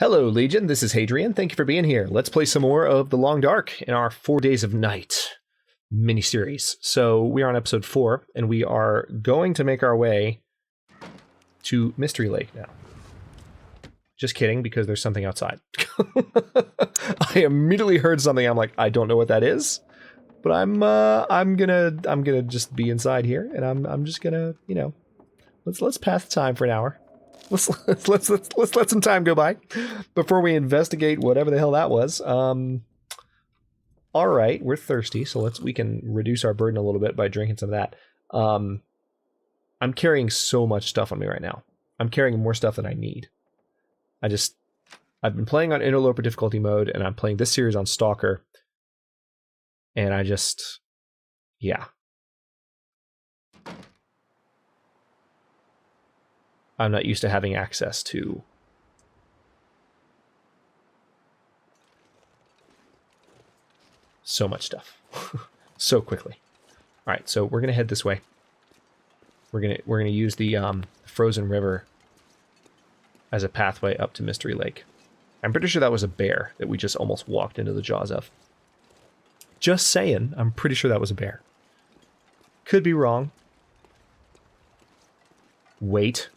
Hello, Legion. This is Hadrian. Thank you for being here. Let's play some more of The Long Dark in our 4 Days of Night mini-series. So we are on episode 4, and we are going to make our way to Mystery Lake now. Just kidding, because there's something outside. I immediately heard something. I'm like, I don't know what that is, but I'm gonna just be inside here, and I'm just gonna, you know, let's pass the time for an hour. Let's let some time go by before we investigate whatever the hell that was. All right, we're thirsty, so we can reduce our burden a little bit by drinking some of that. I'm carrying so much stuff on me right now. I'm carrying more stuff than I need. I've been playing on Interloper difficulty mode, and I'm playing this series on Stalker, and yeah. I'm not used to having access to so much stuff so quickly. All right, so we're gonna head this way. We're gonna use the frozen river as a pathway up to Mystery Lake. I'm pretty sure that was a bear that we just almost walked into the jaws of. Just saying, I'm pretty sure that was a bear. Could be wrong. Wait.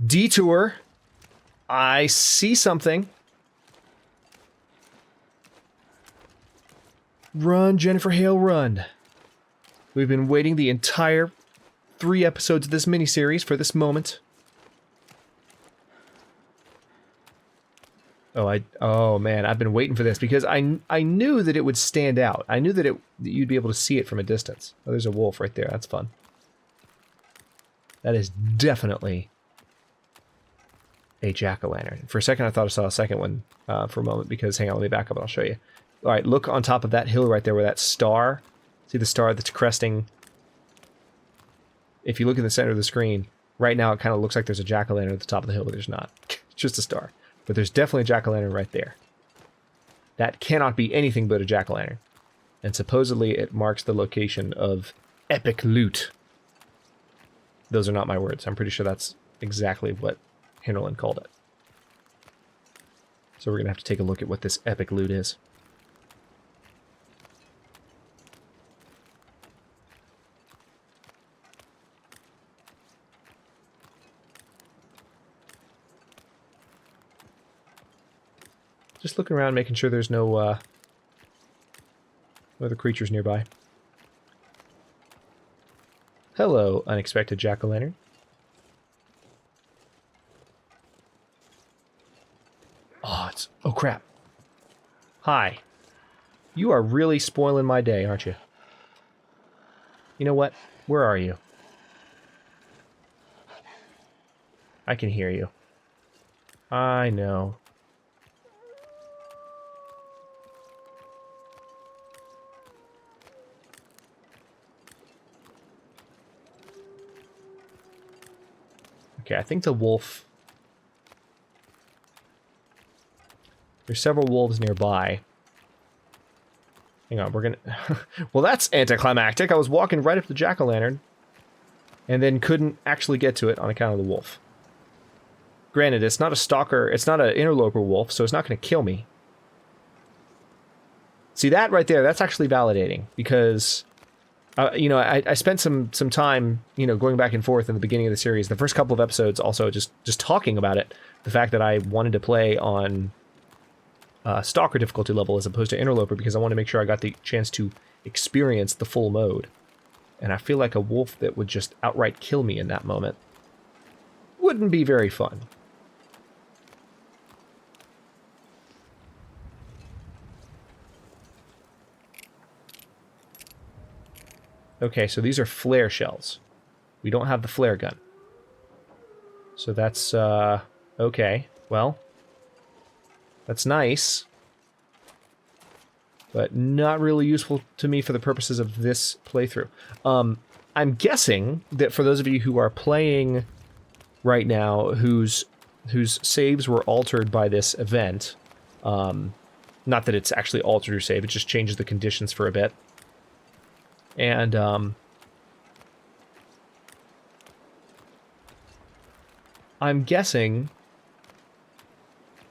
Detour. I see something. Run, Jennifer Hale, run. We've been waiting the entire 3 episodes of this miniseries for this moment. Oh man, I've been waiting for this because I knew that it would stand out. I knew that you'd be able to see it from a distance. Oh, there's a wolf right there. That's fun. That is definitely a jack-o'-lantern. For a second, I thought I saw a second one for a moment because, hang on, let me back up and I'll show you. All right, look on top of that hill right there where that star, see the star that's cresting? If you look in the center of the screen, right now it kind of looks like there's a jack-o'-lantern at the top of the hill, but there's not. It's just a star. But there's definitely a jack-o'-lantern right there. That cannot be anything but a jack-o'-lantern. And supposedly it marks the location of epic loot. Those are not my words. I'm pretty sure that's exactly what Hinterland called it. So we're going to have to take a look at what this epic loot is. Just looking around, making sure there's no other creatures nearby. Hello, unexpected jack-o'-lantern. Oh crap. Hi. You are really spoiling my day, aren't you? You know what? Where are you? I can hear you. I know. Okay, I think the wolf... There's several wolves nearby. Hang on, we're gonna... Well, that's anticlimactic. I was walking right up the jack-o'-lantern and then couldn't actually get to it on account of the wolf. Granted, it's not a stalker, it's not an interloper wolf, so it's not going to kill me. See, that right there, that's actually validating, because... you know, I spent some time, you know, going back and forth in the beginning of the series. The first couple of episodes also just talking about it. The fact that I wanted to play on Stalker difficulty level as opposed to Interloper because I wanted to make sure I got the chance to experience the full mode. And I feel like a wolf that would just outright kill me in that moment wouldn't be very fun. Okay, so these are flare shells. We don't have the flare gun. So that's, okay. Well, that's nice. But not really useful to me for the purposes of this playthrough. I'm guessing that for those of you who are playing right now, whose saves were altered by this event, not that it's actually altered your save, it just changes the conditions for a bit. And I'm guessing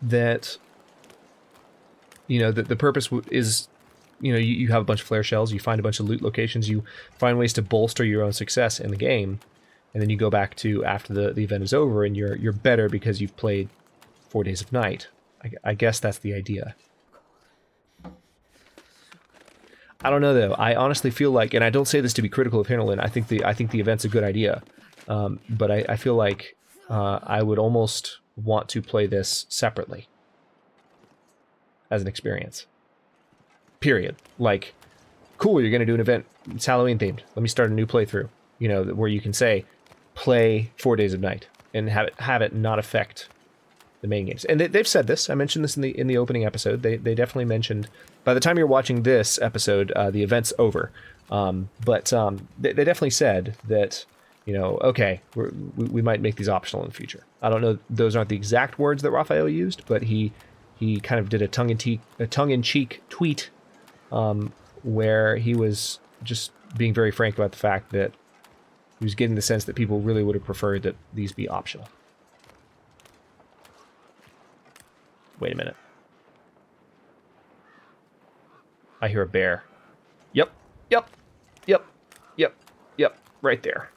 that, the purpose is, you have a bunch of flare shells, you find a bunch of loot locations, you find ways to bolster your own success in the game, and then you go back to after the event is over, and you're better because you've played 4 Days of Night. I guess that's the idea. I don't know though. I honestly feel like, and I don't say this to be critical of Hinterland. I think the event's a good idea, but I feel like I would almost want to play this separately as an experience. Period. Like, cool, you're gonna do an event. It's Halloween themed. Let me start a new playthrough. Where you can say, play 4 Days of Night and have it not affect the main games. And they've said this. I mentioned this in the opening episode. They definitely mentioned, by the time you're watching this episode, the event's over. But they definitely said that, okay, we might make these optional in the future. I don't know, those aren't the exact words that Raphael used, but he kind of did a tongue-in-cheek tweet where he was just being very frank about the fact that he was getting the sense that people really would have preferred that these be optional. Wait a minute. I hear a bear. Yep. Right there.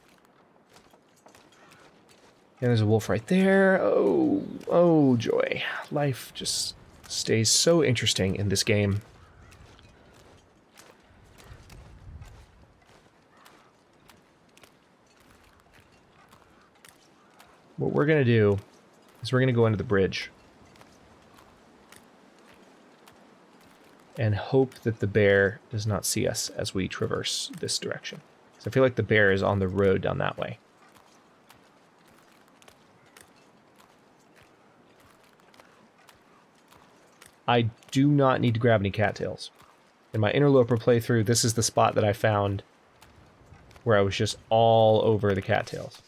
And there's a wolf right there. Oh joy. Life just stays so interesting in this game. What we're going to do is we're going to go under the bridge and hope that the bear does not see us as we traverse this direction. So I feel like the bear is on the road down that way. I do not need to grab any cattails. In my interloper playthrough, this is the spot that I found where I was just all over the cattails.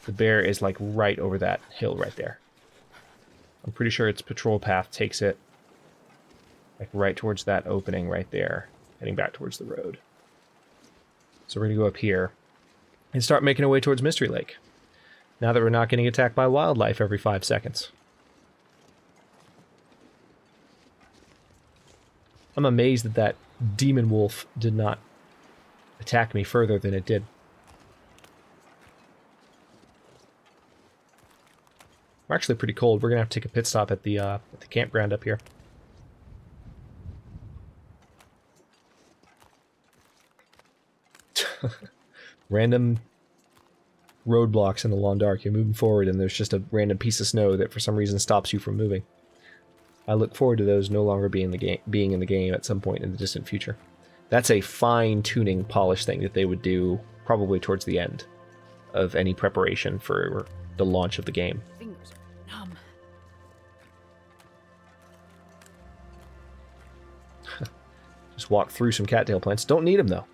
The bear is like right over that hill right there. I'm pretty sure its patrol path takes it like right towards that opening right there, heading back towards the road. So we're going to go up here and start making our way towards Mystery Lake, now that we're not getting attacked by wildlife every 5 seconds. I'm amazed that that demon wolf did not attack me further than it did. We're actually pretty cold. We're going to have to take a pit stop at the campground up here. Random roadblocks in the long dark. You're moving forward and there's just a random piece of snow that for some reason stops you from moving. I look forward to those no longer being in the game at some point in the distant future. That's a fine-tuning polish thing that they would do probably towards the end of any preparation for the launch of the game. Fingers are numb. Just walk through some cattail plants. Don't need them though.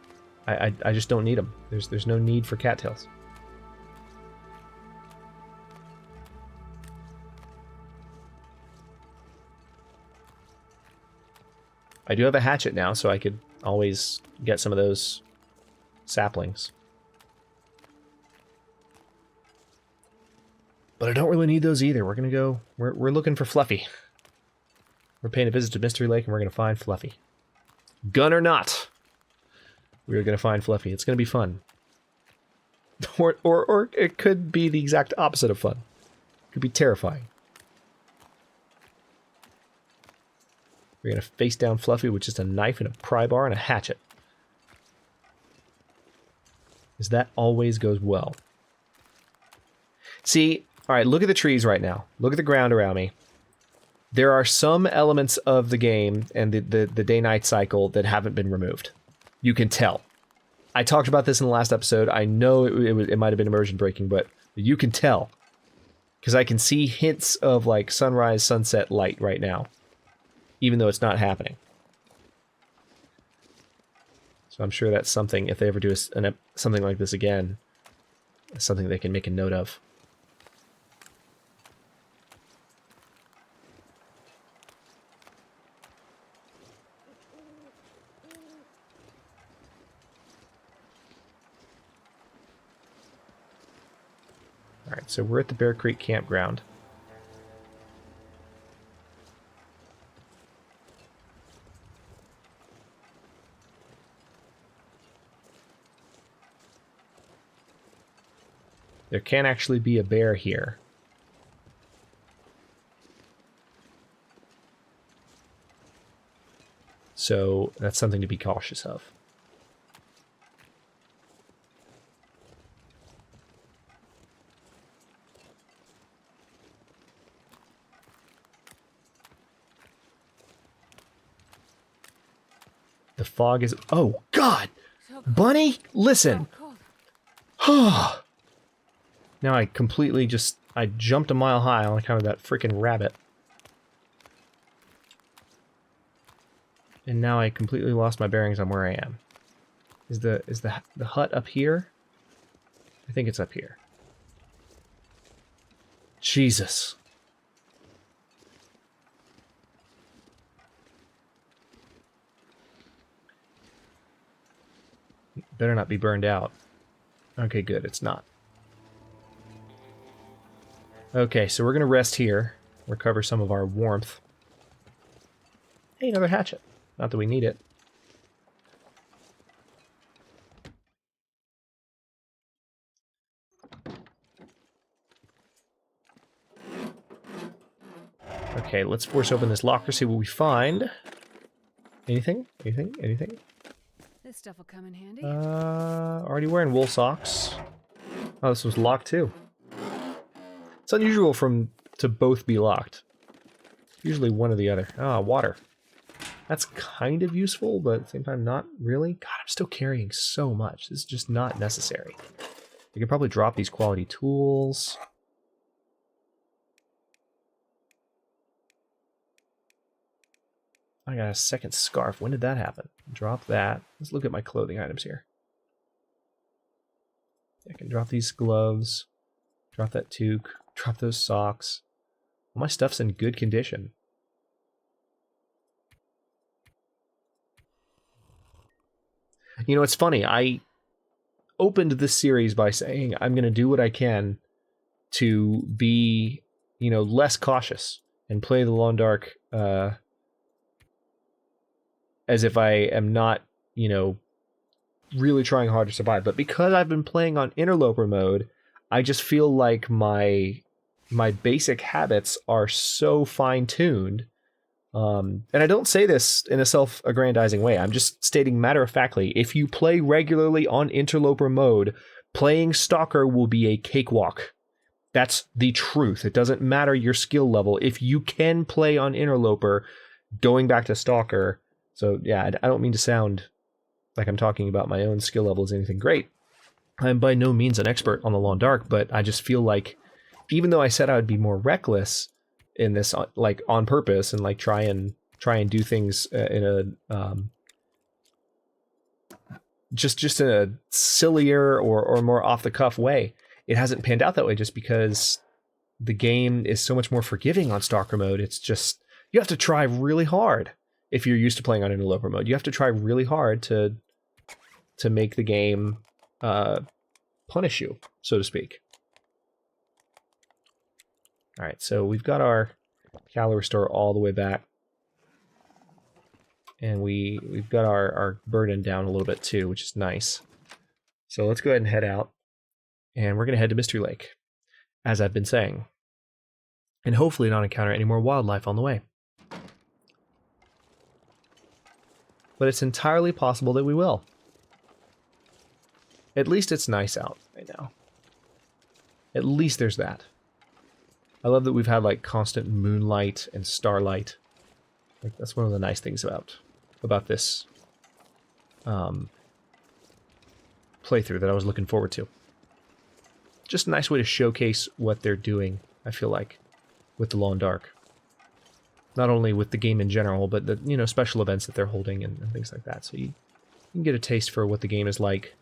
I just don't need them. There's no need for cattails. I do have a hatchet now, so I could always get some of those saplings. But I don't really need those either. We're gonna go. We're looking for Fluffy. We're paying a visit to Mystery Lake, and we're gonna find Fluffy. Gun or not, we're gonna find Fluffy. It's gonna be fun. Or it could be the exact opposite of fun. It could be terrifying. We're gonna face down Fluffy with just a knife and a pry bar and a hatchet. Because that always goes well. See, alright, look at the trees right now. Look at the ground around me. There are some elements of the game and the day-night cycle that haven't been removed. You can tell. I talked about this in the last episode. I know it might have been immersion breaking, but you can tell. Because I can see hints of like sunrise, sunset light right now. Even though it's not happening. So I'm sure that's something, if they ever do something like this again, something they can make a note of. Alright, so we're at the Bear Creek campground. There can actually be a bear here. So that's something to be cautious of. The fog is... Oh, God! Bunny, listen! Now I completely just... I jumped a mile high on account of that freaking rabbit. And now I completely lost my bearings on where I am. Is the hut up here? I think it's up here. Jesus. Better not be burned out. Okay, good, it's not. Okay, so we're gonna rest here, recover some of our warmth. Hey, another hatchet. Not that we need it. Okay, let's force open this locker, see what we find. Anything? Anything? Anything? This stuff will come in handy. Already wearing wool socks. Oh, this was locked too. It's unusual to both be locked. Usually one or the other. Ah, water. That's kind of useful, but at the same time not really. God, I'm still carrying so much. This is just not necessary. I could probably drop these quality tools. I got a second scarf. When did that happen? Drop that. Let's look at my clothing items here. I can drop these gloves. Drop that toque. Drop those socks. All my stuff's in good condition. You know, it's funny. I opened this series by saying I'm going to do what I can to be, you know, less cautious and play the Long Dark as if I am not, you know, really trying hard to survive. But because I've been playing on interloper mode, I just feel like my basic habits are so fine-tuned. And I don't say this in a self-aggrandizing way. I'm just stating matter-of-factly, if you play regularly on interloper mode, playing Stalker will be a cakewalk. That's the truth. It doesn't matter your skill level. If you can play on interloper, going back to Stalker... So, yeah, I don't mean to sound like I'm talking about my own skill level as anything great. I'm by no means an expert on the Long Dark, but I just feel like, even though I said I would be more reckless in this, like, on purpose, and, like, try and do things in a, just in a sillier or more off-the-cuff way, it hasn't panned out that way just because the game is so much more forgiving on Stalker mode. It's just, you have to try really hard. If you're used to playing on interloper mode, you have to try really hard to make the game punish you, so to speak. All right, so we've got our calorie store all the way back, and we've got our burden down a little bit too, which is nice. So let's go ahead and head out, and we're gonna head to Mystery Lake, as I've been saying, and hopefully not encounter any more wildlife on the way. But it's entirely possible that we will. At least it's nice out right now. At least there's that. I love that we've had like constant moonlight and starlight. Like, that's one of the nice things about this playthrough that I was looking forward to. Just a nice way to showcase what they're doing, I feel like, with the Long Dark. Not only with the game in general, but the, you know, special events that they're holding and things like that. So you can get a taste for what the game is like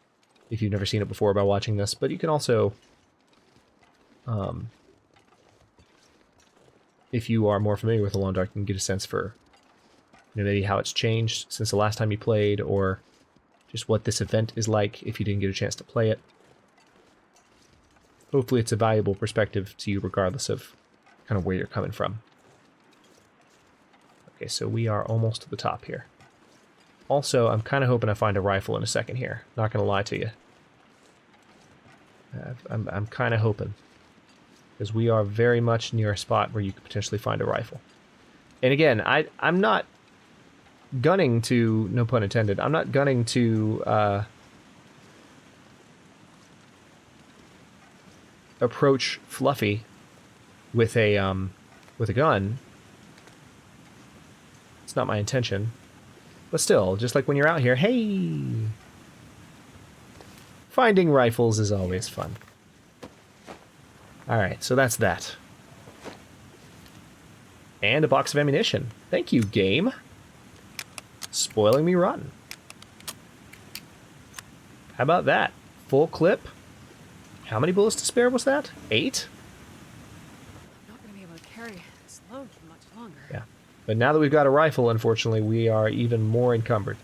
if you've never seen it before by watching this. But you can also, if you are more familiar with the Long Dark, you can get a sense for, you know, maybe how it's changed since the last time you played, or just what this event is like if you didn't get a chance to play it. hopefully it's a valuable perspective to you regardless of kind of where you're coming from. Okay, so we are almost to the top here. Also, I'm kind of hoping I find a rifle in a second here. Not going to lie to you. I'm kind of hoping. Because we are very much near a spot where you could potentially find a rifle. And again, I'm not gunning to, no pun intended, I'm not gunning to approach Fluffy with a gun. It's not my intention. But still, just like when you're out here, hey! Finding rifles is always fun. Alright, so that's that. And a box of ammunition. Thank you, game. Spoiling me rotten. How about that? Full clip. How many bullets to spare was that? 8? I'm not going to be able to carry this load for much longer. Yeah. But now that we've got a rifle, unfortunately, we are even more encumbered.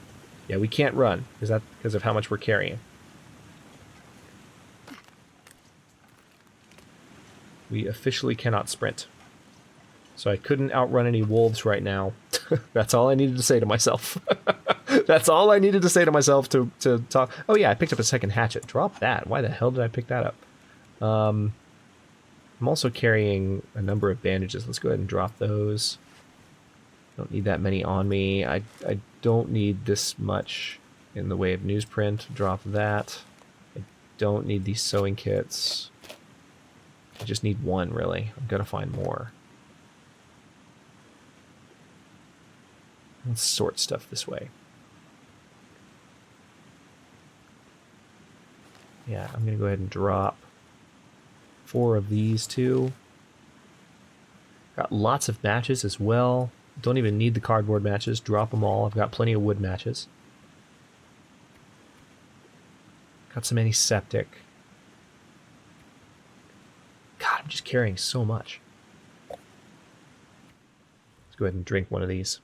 Yeah, we can't run. Is that because of how much we're carrying? We officially cannot sprint. So I couldn't outrun any wolves right now. That's all I needed to say to myself. That's all I needed to say to myself to talk. Oh yeah, I picked up a second hatchet. Drop that. Why the hell did I pick that up? I'm also carrying a number of bandages. Let's go ahead and drop those. Don't need that many on me. I don't need this much in the way of newsprint. Drop that. I don't need these sewing kits. I just need one, really. I'm gonna find more. Let's sort stuff this way. Yeah, I'm gonna go ahead and drop 4 of these too. Got lots of matches as well. Don't even need the cardboard matches. Drop them all. I've got plenty of wood matches. Got some antiseptic. God, I'm just carrying so much. Let's go ahead and drink one of these.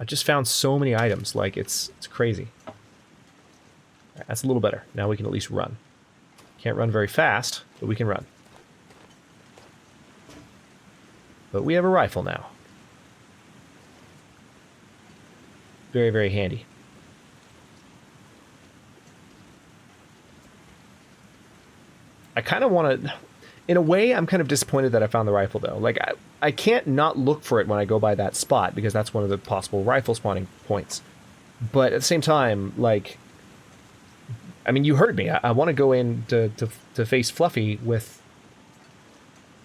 I just found so many items, like it's crazy. Right, that's a little better. Now we can at least run. Can't run very fast, but we can run. But we have a rifle now. Very, very handy. I kind of want to... In a way, I'm kind of disappointed that I found the rifle, though. Like, I can't not look for it when I go by that spot, because that's one of the possible rifle spawning points. But at the same time, like... I mean, you heard me. I want to go in to face Fluffy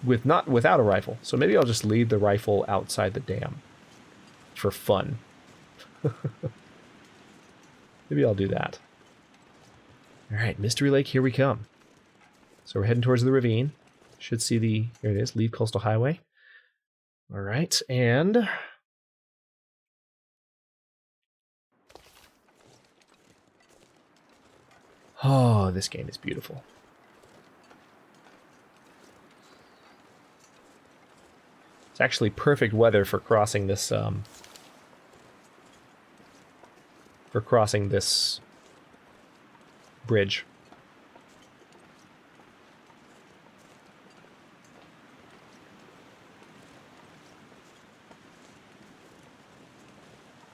without a rifle. So maybe I'll just leave the rifle outside the dam. For fun. Maybe I'll do that. Alright, Mystery Lake, here we come. So we're heading towards the ravine. Should see the... Here it is, leave Coastal Highway. Alright, and... Oh, this game is beautiful. It's actually perfect weather for crossing this, bridge.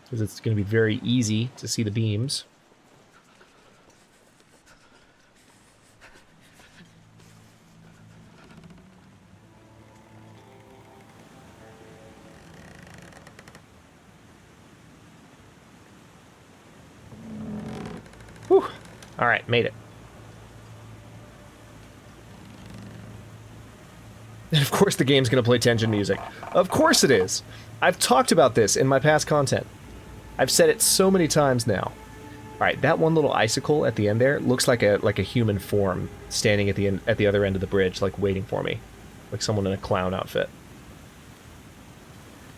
Because it's going to be very easy to see the beams. Whew. All right, made it. And of course the game's going to play tension music. Of course it is. I've talked about this in my past content. I've said it so many times now. All right, that one little icicle at the end there looks like a human form standing at the other end of the bridge, like waiting for me, like someone in a clown outfit.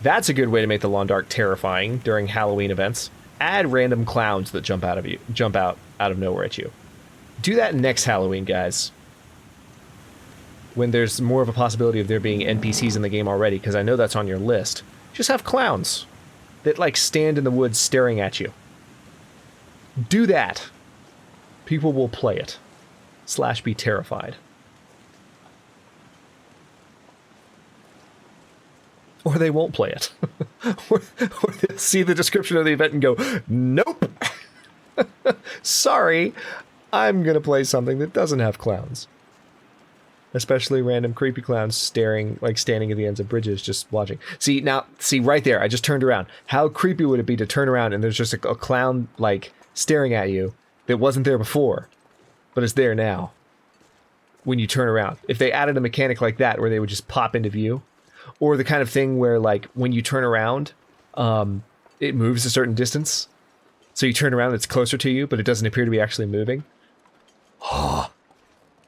That's a good way to make the Long Dark terrifying during Halloween events. Add random clowns that jump out of nowhere at you. Do that next Halloween, guys. When there's more of a possibility of there being NPCs in the game already, because I know that's on your list. Just have clowns that like stand in the woods staring at you. Do that. People will play it. / be terrified. Or they won't play it. or they'll see the description of the event and go, nope. Sorry, I'm going to play something that doesn't have clowns. Especially random creepy clowns standing at the ends of bridges just watching. See right there, I just turned around. How creepy would it be to turn around and there's just a clown, like, staring at you that wasn't there before, but is there now when you turn around? If they added a mechanic like that where they would just pop into view, or the kind of thing where, like, when you turn around, it moves a certain distance. So you turn around, it's closer to you, but it doesn't appear to be actually moving. Oh,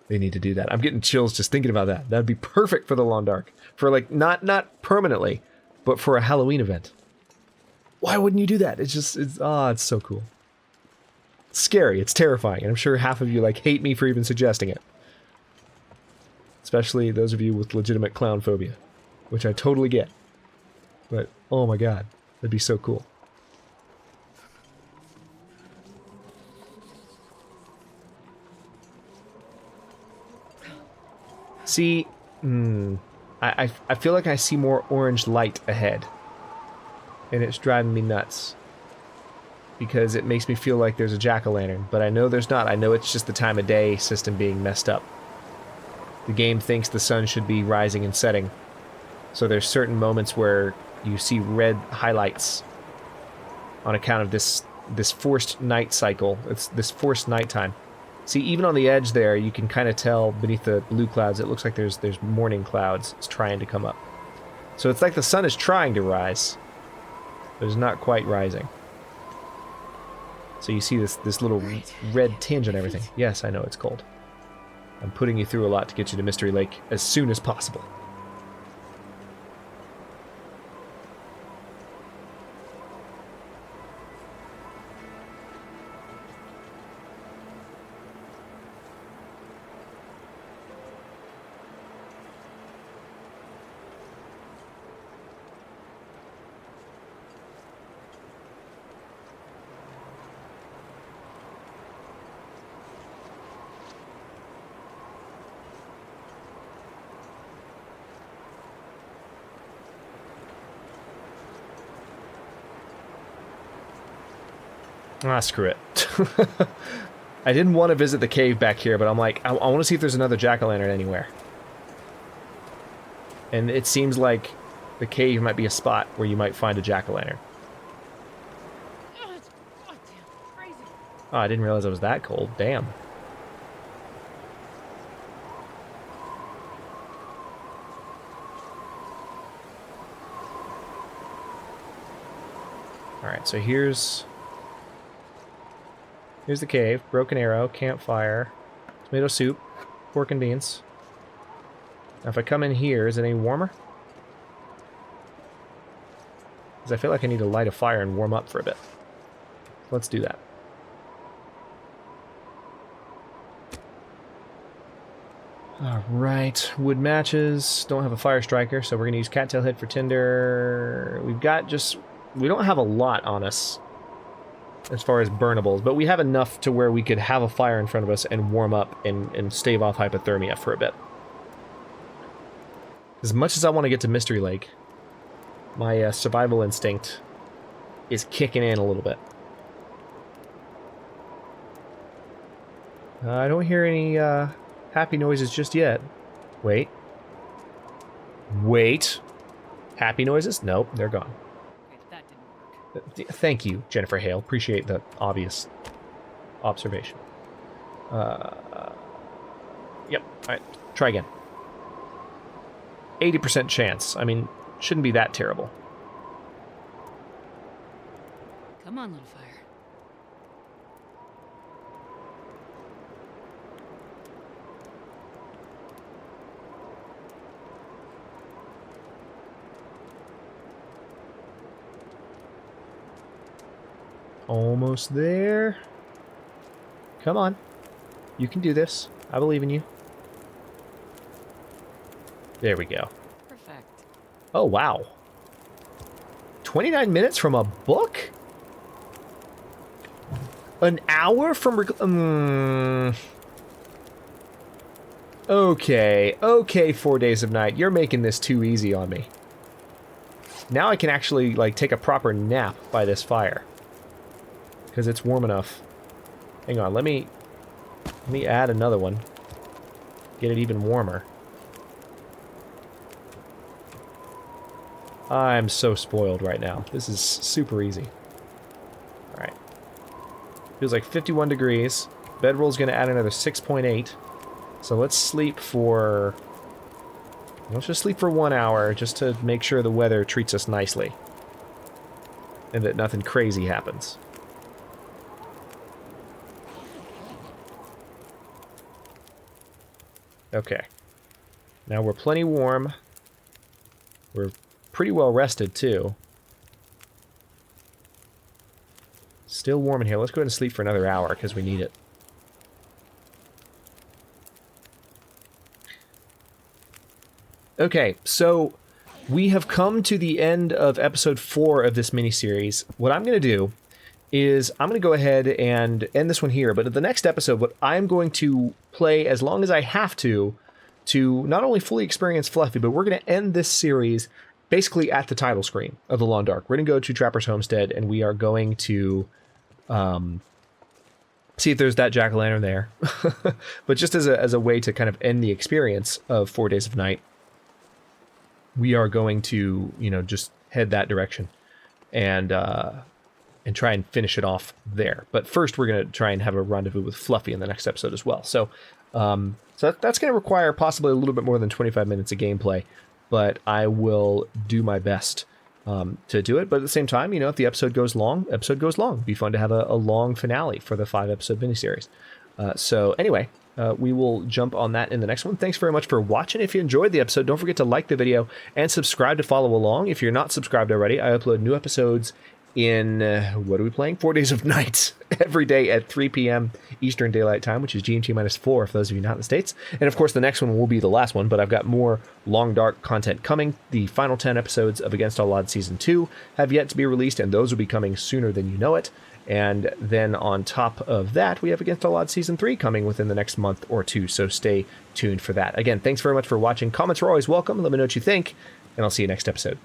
they need to do that. I'm getting chills just thinking about that. That'd be perfect for the Long Dark. For, like, not permanently, but for a Halloween event. Why wouldn't you do that? It's so cool. It's scary. It's terrifying. And I'm sure half of you, like, hate me for even suggesting it. Especially those of you with legitimate clown phobia, which I totally get. But, oh my god, that'd be so cool. See, I feel like I see more orange light ahead. And it's driving me nuts. Because it makes me feel like there's a jack-o'-lantern, but I know there's not. I know it's just the time of day system being messed up. The game thinks the sun should be rising and setting. So there's certain moments where you see red highlights on account of this forced night cycle. It's this forced nighttime. See, even on the edge there, you can kind of tell beneath the blue clouds, it looks like there's morning clouds. It's trying to come up. So it's like the sun is trying to rise, but it's not quite rising. So you see this little red tinge on everything. Yes, I know it's cold. I'm putting you through a lot to get you to Mystery Lake as soon as possible. Ah, screw it. I didn't want to visit the cave back here, but I'm like, I want to see if there's another jack-o'-lantern anywhere. And it seems like the cave might be a spot where you might find a jack-o'-lantern. Oh, I didn't realize it was that cold. Damn. Alright, so here's the cave. Broken arrow, campfire, tomato soup, pork and beans. Now if I come in here, is it any warmer? Because I feel like I need to light a fire and warm up for a bit. Let's do that. Alright, wood matches. Don't have a fire striker, so we're going to use cattail head for tinder. We don't have a lot on us as far as burnables, but we have enough to where we could have a fire in front of us and warm up and stave off hypothermia for a bit. As much as I want to get to Mystery Lake, my survival instinct is kicking in a little bit. I don't hear any happy noises just yet. Wait. Happy noises? Nope, they're gone. Thank you, Jennifer Hale. Appreciate the obvious observation. Yep. Alright, try again. 80% chance. I mean, shouldn't be that terrible. Come on, little fire. Almost there. Come on. You can do this. I believe in you. There we go. Perfect. Oh, wow. 29 minutes from a book? An hour from... Okay, 4 days of night. You're making this too easy on me. Now I can actually, like, take a proper nap by this fire. Because it's warm enough. Hang on, let me add another one. Get it even warmer. I'm so spoiled right now. This is super easy. Alright. Feels like 51 degrees. Bedroll's going to add another 6.8. So let's sleep for... Let's just sleep for 1 hour, just to make sure the weather treats us nicely. And that nothing crazy happens. Okay. Now we're plenty warm. We're pretty well rested, too. Still warm in here. Let's go ahead and sleep for another hour, because we need it. Okay, so we have come to the end of episode 4 of this miniseries. What I'm going to do is I'm going to go ahead and end this one here, but at the next episode, what I'm going to play as long as I have to not only fully experience Fluffy, but we're going to end this series basically at the title screen of The Long Dark. We're going to go to Trapper's Homestead, and we are going to see if there's that jack-o'-lantern there. But just as a way to kind of end the experience of 4 Days of Night, we are going to, just head that direction and try and finish it off there. But first, we're going to try and have a rendezvous with Fluffy in the next episode as well. So that's going to require possibly a little bit more than 25 minutes of gameplay, but I will do my best to do it. But at the same time, if the episode goes long, It'd be fun to have a long finale for the 5-episode miniseries. So anyway, we will jump on that in the next one. Thanks very much for watching. If you enjoyed the episode, don't forget to like the video and subscribe to follow along. If you're not subscribed already, I upload new episodes in, what are we playing? 4 Days of Night every day at 3 p.m. Eastern Daylight Time, which is GMT-4 for those of you not in the States. And of course, the next one will be the last one, but I've got more Long Dark content coming. The final 10 episodes of Against All Odds Season 2 have yet to be released, and those will be coming sooner than you know it. And then on top of that, we have Against All Odds Season 3 coming within the next month or two, so stay tuned for that. Again, thanks very much for watching. Comments are always welcome. Let me know what you think, and I'll see you next episode.